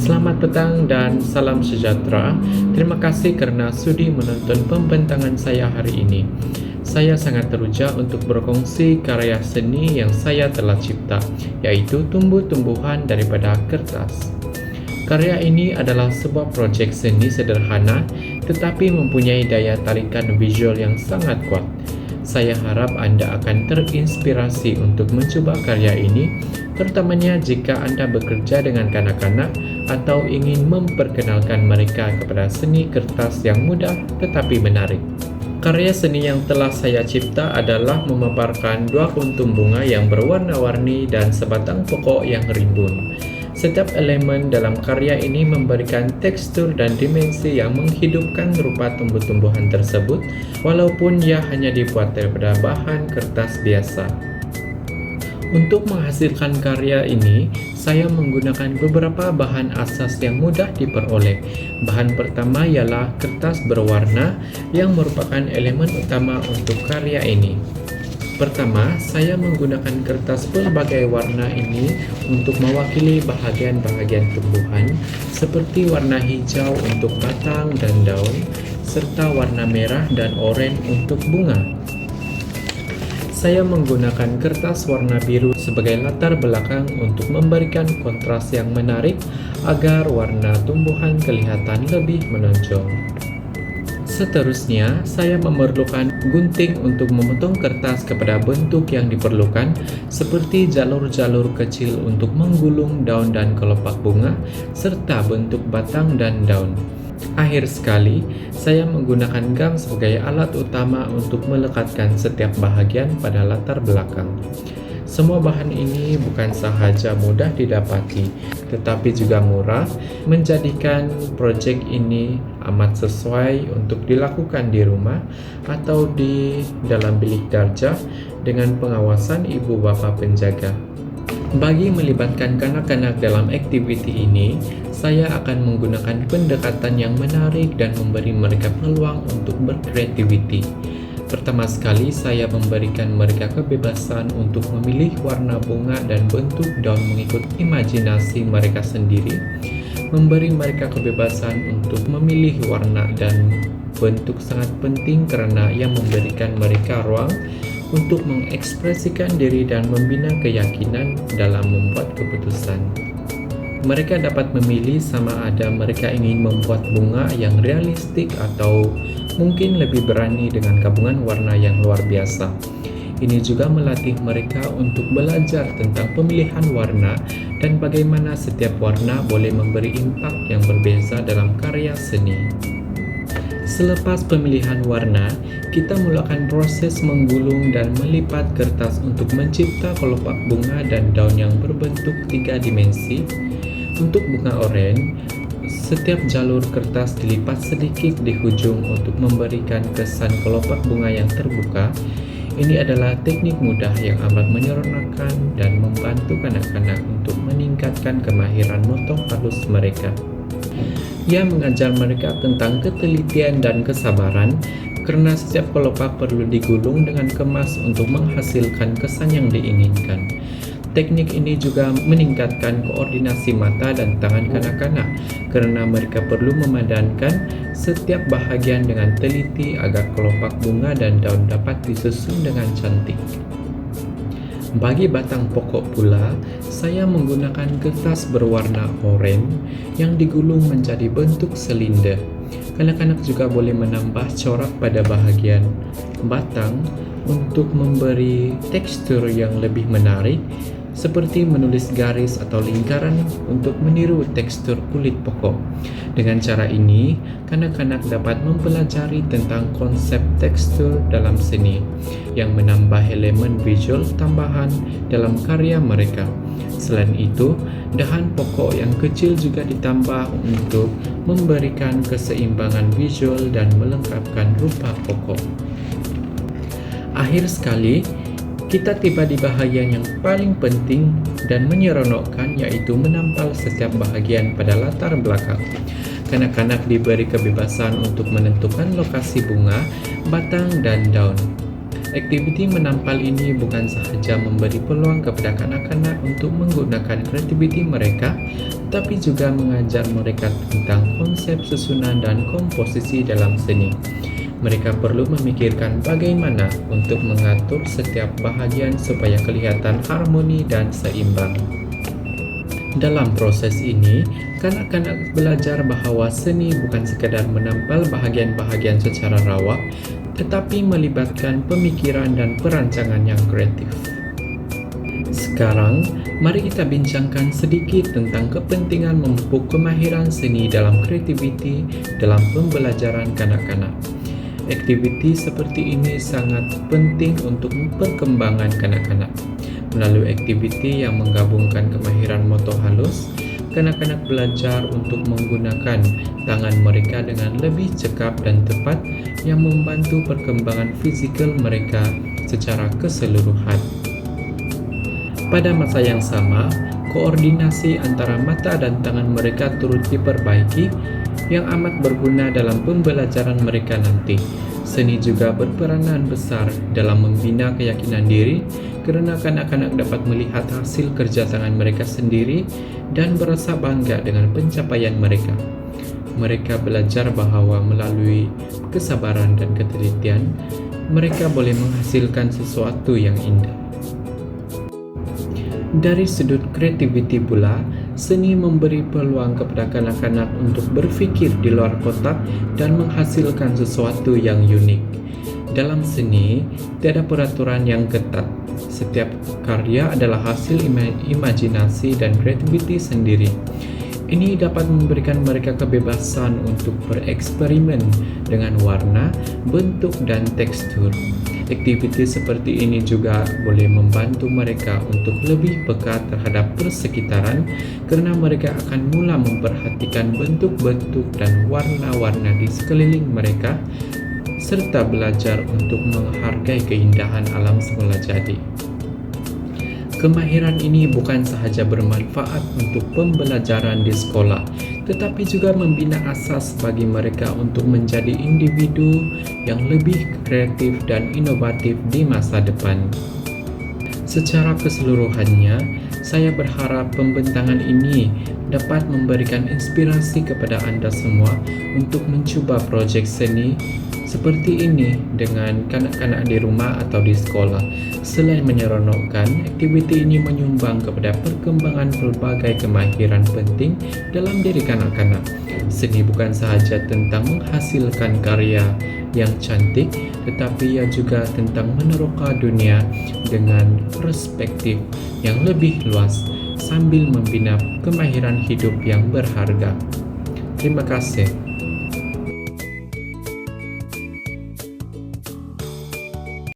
Selamat petang dan salam sejahtera. Terima kasih karena sudi menonton pembentangan saya hari ini. Saya sangat teruja untuk berkongsi karya seni yang saya telah cipta, yaitu tumbuh-tumbuhan daripada kertas. Karya ini adalah sebuah proyek seni sederhana, tetapi mempunyai daya tarikan visual yang sangat kuat. Saya harap Anda akan terinspirasi untuk mencoba karya ini, terutamanya jika Anda bekerja dengan kanak-kanak atau ingin memperkenalkan mereka kepada seni kertas yang mudah tetapi menarik. Karya seni yang telah saya cipta adalah memaparkan dua kuntum bunga yang berwarna-warni dan sebatang pokok yang rimbun. Setiap elemen dalam karya ini memberikan tekstur dan dimensi yang menghidupkan rupa tumbuh-tumbuhan tersebut, walaupun ia hanya dibuat daripada bahan kertas biasa. Untuk menghasilkan karya ini, saya menggunakan beberapa bahan asas yang mudah diperoleh. Bahan pertama ialah kertas berwarna yang merupakan elemen utama untuk karya ini. Pertama, saya menggunakan kertas berbagai warna ini untuk mewakili bahagian-bahagian tumbuhan seperti warna hijau untuk batang dan daun, serta warna merah dan oranye untuk bunga. Saya menggunakan kertas warna biru sebagai latar belakang untuk memberikan kontras yang menarik agar warna tumbuhan kelihatan lebih menonjol. Seterusnya, saya memerlukan gunting untuk memotong kertas kepada bentuk yang diperlukan, seperti jalur-jalur kecil untuk menggulung daun dan kelopak bunga, serta bentuk batang dan daun. Akhir sekali, saya menggunakan gam sebagai alat utama untuk melekatkan setiap bahagian pada latar belakang. Semua bahan ini bukan sahaja mudah didapati, tetapi juga murah, menjadikan proyek ini amat sesuai untuk dilakukan di rumah atau di dalam bilik darjah dengan pengawasan ibu bapa penjaga. Bagi melibatkan kanak-kanak dalam aktiviti ini, saya akan menggunakan pendekatan yang menarik dan memberi mereka peluang untuk berkreativiti. Pertama sekali, saya memberikan mereka kebebasan untuk memilih warna bunga dan bentuk daun mengikut imajinasi mereka sendiri, memberi mereka kebebasan untuk memilih warna dan bentuk sangat penting karena ia memberikan mereka ruang untuk mengekspresikan diri dan membina keyakinan dalam membuat keputusan. Mereka dapat memilih sama ada mereka ingin membuat bunga yang realistik atau mungkin lebih berani dengan gabungan warna yang luar biasa. Ini juga melatih mereka untuk belajar tentang pemilihan warna dan bagaimana setiap warna boleh memberi impak yang berbeza dalam karya seni. Selepas pemilihan warna, kita mulakan proses menggulung dan melipat kertas untuk mencipta kelopak bunga dan daun yang berbentuk 3 dimensi. Untuk bunga oranye, setiap jalur kertas dilipat sedikit di ujung untuk memberikan kesan kelopak bunga yang terbuka. Ini adalah teknik mudah yang amat menyeronokkan dan membantu kanak-kanak untuk meningkatkan kemahiran motong halus mereka. Ia mengajar mereka tentang ketelitian dan kesabaran, karena setiap kelopak perlu digulung dengan kemas untuk menghasilkan kesan yang diinginkan. Teknik ini juga meningkatkan koordinasi mata dan tangan kanak-kanak, karena mereka perlu memadankan setiap bahagian dengan teliti agar kelopak bunga dan daun dapat disusun dengan cantik. Bagi batang pokok pula, saya menggunakan kertas berwarna oranye yang digulung menjadi bentuk silinder. Kanak-kanak juga boleh menambah corak pada bahagian batang untuk memberi tekstur yang lebih menarik, seperti menulis garis atau lingkaran untuk meniru tekstur kulit pokok. Dengan cara ini, kanak-kanak dapat mempelajari tentang konsep tekstur dalam seni, yang menambah elemen visual tambahan dalam karya mereka. Selain itu, dahan pokok yang kecil juga ditambah untuk memberikan keseimbangan visual dan melengkapkan rupa pokok. Akhir sekali, kita tiba di bahagian yang paling penting dan menyeronokkan, yaitu menampal setiap bahagian pada latar belakang. Kanak-kanak diberi kebebasan untuk menentukan lokasi bunga, batang, dan daun. Aktiviti menampal ini bukan sahaja memberi peluang kepada kanak-kanak untuk menggunakan kreativiti mereka, tapi juga mengajar mereka tentang konsep susunan dan komposisi dalam seni. Mereka perlu memikirkan bagaimana untuk mengatur setiap bahagian supaya kelihatan harmoni dan seimbang. Dalam proses ini, kanak-kanak belajar bahwa seni bukan sekadar menampal bahagian-bahagian secara rawak, tetapi melibatkan pemikiran dan perancangan yang kreatif. Sekarang, mari kita bincangkan sedikit tentang kepentingan memupuk kemahiran seni dalam kreativiti dalam pembelajaran kanak-kanak. Aktiviti seperti ini sangat penting untuk perkembangan kanak-kanak. Melalui aktiviti yang menggabungkan kemahiran motor halus, kanak-kanak belajar untuk menggunakan tangan mereka dengan lebih cekap dan tepat yang membantu perkembangan fisikal mereka secara keseluruhan. Pada masa yang sama, koordinasi antara mata dan tangan mereka turut diperbaiki yang amat berguna dalam pembelajaran mereka nanti. Seni juga berperanan besar dalam membina keyakinan diri karena kanak-kanak dapat melihat hasil kerja tangan mereka sendiri dan berasa bangga dengan pencapaian mereka. Mereka belajar bahwa melalui kesabaran dan ketelitian, mereka boleh menghasilkan sesuatu yang indah. Dari sudut kreativiti pula, seni memberi peluang kepada kanak-kanak untuk berpikir di luar kotak dan menghasilkan sesuatu yang unik. Dalam seni, tiada peraturan yang ketat. Setiap karya adalah hasil imajinasi dan kreativiti sendiri. Ini dapat memberikan mereka kebebasan untuk bereksperimen dengan warna, bentuk, dan tekstur. Aktiviti seperti ini juga boleh membantu mereka untuk lebih peka terhadap persekitaran karena mereka akan mula memperhatikan bentuk-bentuk dan warna-warna di sekeliling mereka serta belajar untuk menghargai keindahan alam semula jadi. Kemahiran ini bukan sahaja bermanfaat untuk pembelajaran di sekolah, tetapi juga membina asas bagi mereka untuk menjadi individu yang lebih kreatif dan inovatif di masa depan. Secara keseluruhannya, saya berharap pembentangan ini dapat memberikan inspirasi kepada Anda semua untuk mencuba proyek seni seperti ini dengan kanak-kanak di rumah atau di sekolah. Selain menyeronokkan, aktiviti ini menyumbang kepada perkembangan pelbagai kemahiran penting dalam diri kanak-kanak. Seni bukan sahaja tentang menghasilkan karya yang cantik, tetapi ia juga tentang meneroka dunia dengan perspektif yang lebih luas sambil membina kemahiran hidup yang berharga. Terima kasih.